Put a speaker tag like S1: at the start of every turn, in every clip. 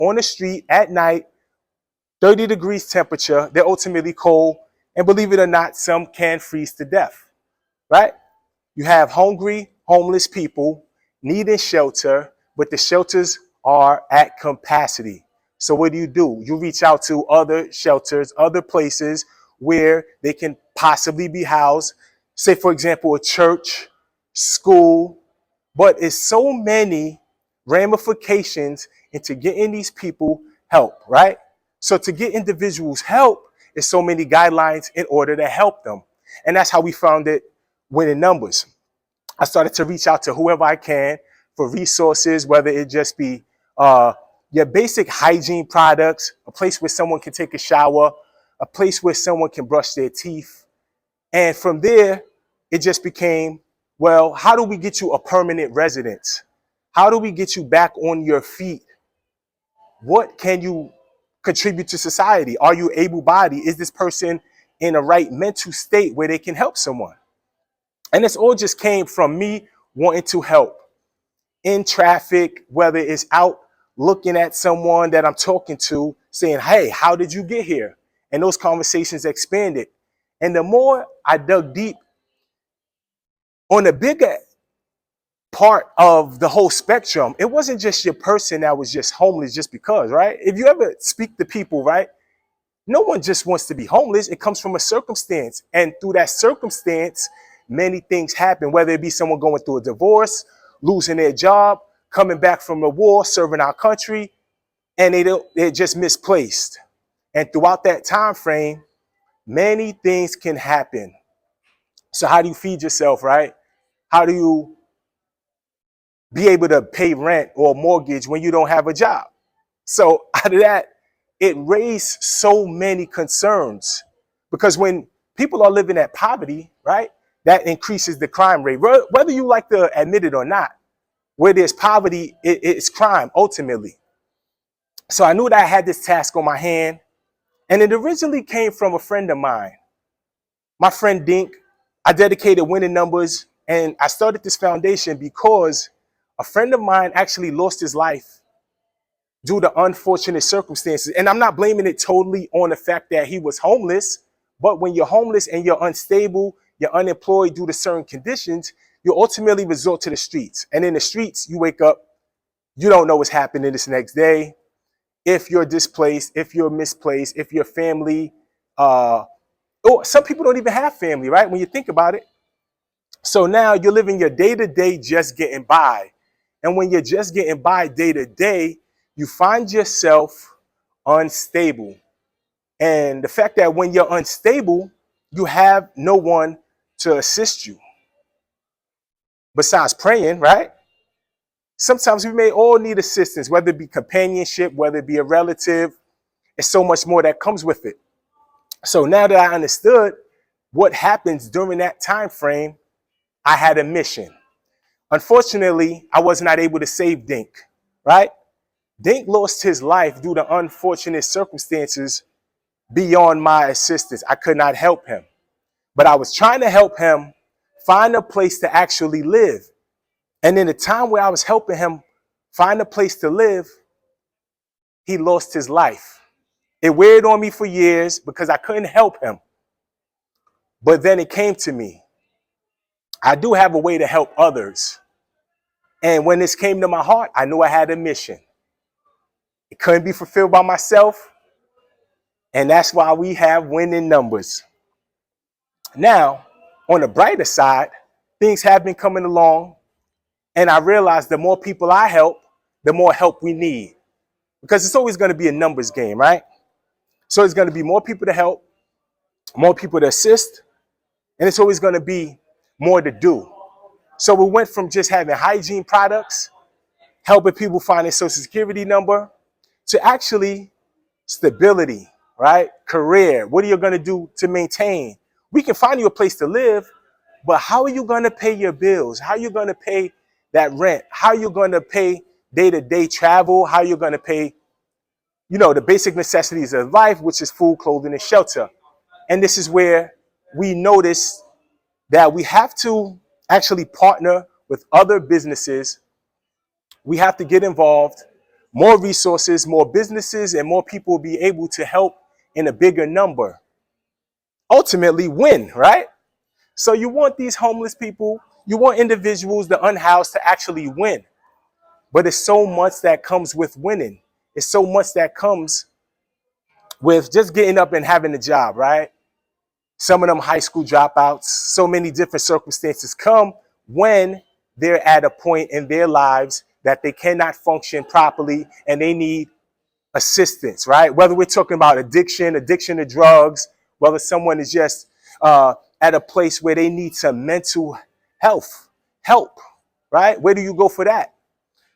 S1: on the street at night, 30 degrees temperature. They're ultimately cold. And believe it or not, some can freeze to death, right? You have hungry, homeless people needing shelter, but the shelters are at capacity. So what do? You reach out to other shelters, other places where they can possibly be housed. Say, for example, a church, school, but it's so many ramifications into getting these people help, right? So to get individuals help, is so many guidelines in order to help them. And that's how we found it winning numbers. I started to reach out to whoever I can for resources, whether it just be your basic hygiene products, a place where someone can take a shower, a place where someone can brush their teeth. And from there, it just became, well, how do we get you a permanent residence? How do we get you back on your feet? What can you contribute to society? Are you able-bodied? Is this person in a right mental state where they can help someone? And this all just came from me wanting to help in traffic, whether it's out looking at someone that I'm talking to, saying, hey, how did you get here? And those conversations expanded. And the more I dug deep on the bigger part of the whole spectrum, it wasn't just your person that was just homeless just because, right? If you ever speak to people, right, no one just wants to be homeless. It comes from a circumstance. And through that circumstance, many things happen, whether it be someone going through a divorce, losing their job, coming back from the war, serving our country, and they're just misplaced. And throughout that time frame, many things can happen. So how do you feed yourself, right? How do you be able to pay rent or mortgage when you don't have a job? So out of that, it raised so many concerns, because when people are living at poverty, right, that increases the crime rate, whether you like to admit it or not. Where there's poverty, it's crime ultimately. So I knew that I had this task on my hand, and it originally came from a friend of mine, my friend Dink. I dedicated winning numbers, and I started this foundation because a friend of mine actually lost his life due to unfortunate circumstances. And I'm not blaming it totally on the fact that he was homeless, but when you're homeless and you're unstable, you're unemployed due to certain conditions, you ultimately resort to the streets. And in the streets, you wake up, you don't know what's happening this next day. If you're displaced, if you're misplaced, if your family, or some people don't even have family, right? When you think about it. So now you're living your day-to-day just getting by. And when you're just getting by day-to-day, you find yourself unstable. And the fact that when you're unstable, you have no one to assist you besides praying, right? Sometimes we may all need assistance, whether it be companionship, whether it be a relative. There's so much more that comes with it. So now that I understood what happens during that time frame, I had a mission. Unfortunately, I was not able to save Dink, right? Dink lost his life due to unfortunate circumstances beyond my assistance. I could not help him, but I was trying to help him find a place to actually live. And in the time where I was helping him find a place to live, he lost his life. It weighed on me for years because I couldn't help him. But then it came to me. I do have a way to help others. And when this came to my heart, I knew I had a mission. It couldn't be fulfilled by myself. And that's why we have winning numbers. Now, on the brighter side, things have been coming along. And I realized the more people I help, the more help we need. Because it's always going to be a numbers game, right? So it's going to be more people to help, more people to assist, and it's always going to be more to do. So we went from just having hygiene products, helping people find their social security number, to actually stability, right? Career. What are you going to do to maintain? We can find you a place to live, but how are you going to pay your bills? How are you going to pay that rent? How are you going to pay day-to-day travel? How are you going to pay, the basic necessities of life, which is food, clothing, and shelter? And this is where we notice that we have to actually partner with other businesses. We have to get involved more resources, more businesses, and more people will be able to help in a bigger number. Ultimately win, right? So you want these homeless people, you want individuals, the unhoused, to actually win. But it's so much that comes with winning. It's so much that comes with just getting up and having a job, right? Some of them high school dropouts, so many different circumstances come when they're at a point in their lives that they cannot function properly and they need assistance, right? Whether we're talking about addiction to drugs, whether someone is just at a place where they need some mental health help, right? Where do you go for that?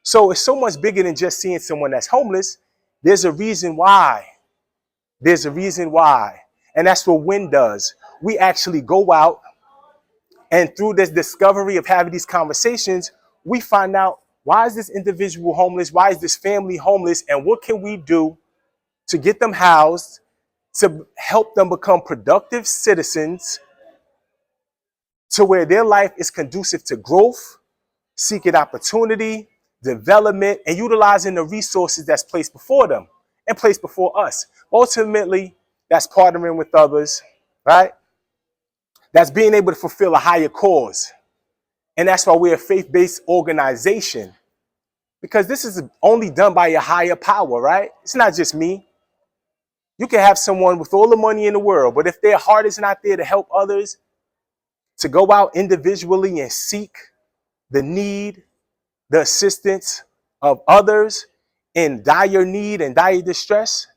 S1: So it's so much bigger than just seeing someone that's homeless. There's a reason why. There's a reason why. And that's what WIN does. We actually go out and through this discovery of having these conversations, we find out, why is this individual homeless? Why is this family homeless? And what can we do to get them housed, to help them become productive citizens, to where their life is conducive to growth, seeking opportunity, development, and utilizing the resources that's placed before them and placed before us. Ultimately, that's partnering with others, right? That's being able to fulfill a higher cause. And that's why we're a faith-based organization, because this is only done by a higher power, right? It's not just me. You can have someone with all the money in the world, but if their heart is not there to help others, to go out individually and seek the need, the assistance of others in dire need and dire distress.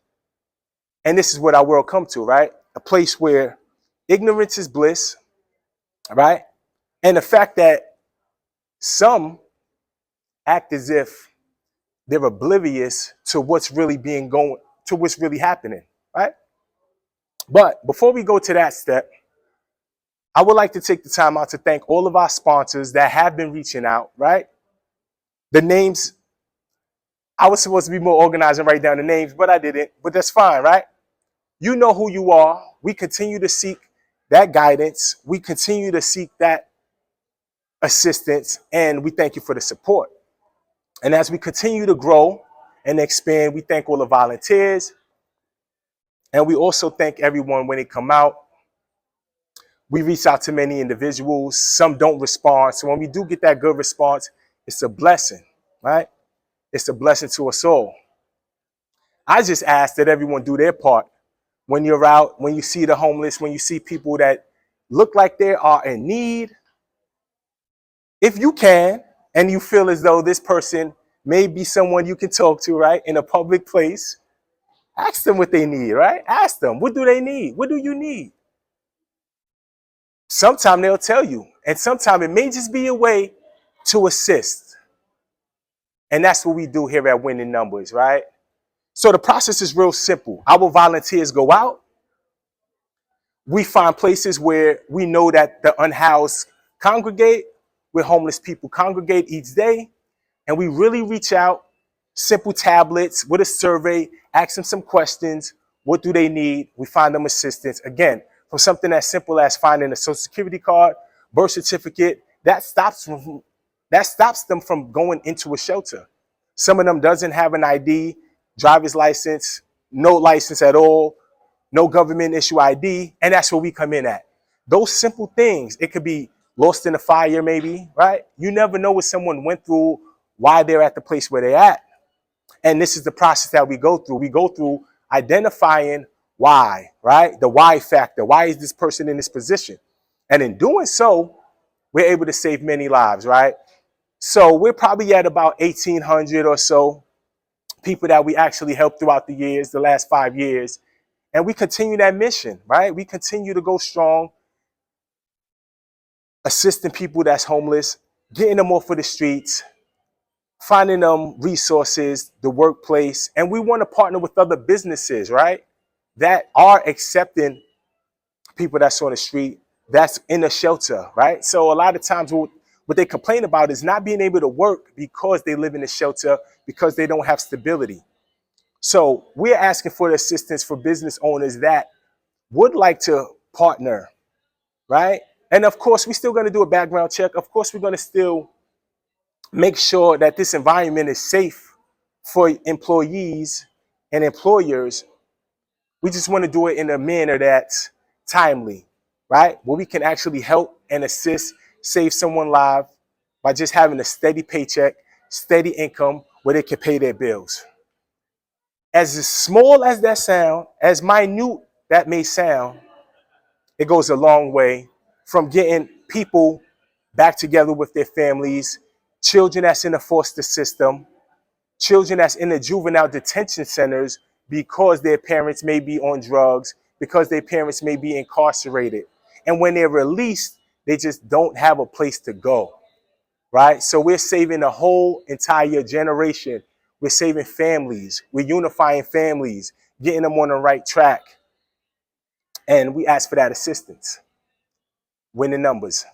S1: And this is what our world come to, right? A place where ignorance is bliss, right? And the fact that some act as if they're oblivious to what's really to what's really happening, right? But before we go to that step, I would like to take the time out to thank all of our sponsors that have been reaching out, right? The names, I was supposed to be more organized and write down the names, but I didn't. But that's fine, right? You know who you are. We continue to seek that guidance. We continue to seek that assistance, and we thank you for the support. And as we continue to grow and expand, we thank all the volunteers. And we also thank everyone when they come out. We reach out to many individuals. Some don't respond. So when we do get that good response, it's a blessing, right? It's a blessing to us all. I just ask that everyone do their part. When you're out, when you see the homeless, when you see people that look like they are in need, if you can, and you feel as though this person may be someone you can talk to, right, in a public place, ask them what they need, right? Ask them, what do they need? What do you need? Sometimes they'll tell you, and sometimes it may just be a way to assist. And that's what we do here at WIN in Numbers, right? So the process is real simple. Our volunteers go out. We find places where we know that the unhoused congregate, where homeless people congregate each day. And we really reach out, simple tablets with a survey, ask them some questions. What do they need? We find them assistance. Again, from something as simple as finding a social security card, birth certificate, that stops them from going into a shelter. Some of them doesn't have an ID, driver's license, no license at all, no government issue ID, and that's where we come in at. Those simple things, it could be lost in a fire maybe, right? You never know what someone went through, why they're at the place where they're at. And this is the process that we go through. We go through identifying why, right? The why factor. Why is this person in this position? And in doing so, we're able to save many lives, right? So we're probably at about 1,800 or so people that we actually helped throughout the years, the last 5 years. And we continue that mission, right? We continue to go strong, assisting people that's homeless, getting them off of the streets, finding them resources, the workplace. And we want to partner with other businesses, right, that are accepting people that's on the street, that's in a shelter, right? So a lot of times what they complain about is not being able to work because they live in a shelter, because they don't have stability. So we're asking for the assistance for business owners that would like to partner, right? And of course, we're still going to do a background check. Of course, we're going to still make sure that this environment is safe for employees and employers, we just want to do it in a manner that's timely, right? Where we can actually help and assist, save someone life by just having a steady paycheck, steady income where they can pay their bills. As small as that sound, as minute that may sound, it goes a long way from getting people back together with their families, children that's in the foster system, children that's in the juvenile detention centers because their parents may be on drugs, because their parents may be incarcerated. And when they're released, they just don't have a place to go, right? So we're saving a whole entire generation. We're saving families. We're unifying families, getting them on the right track. And we ask for that assistance. Win the numbers.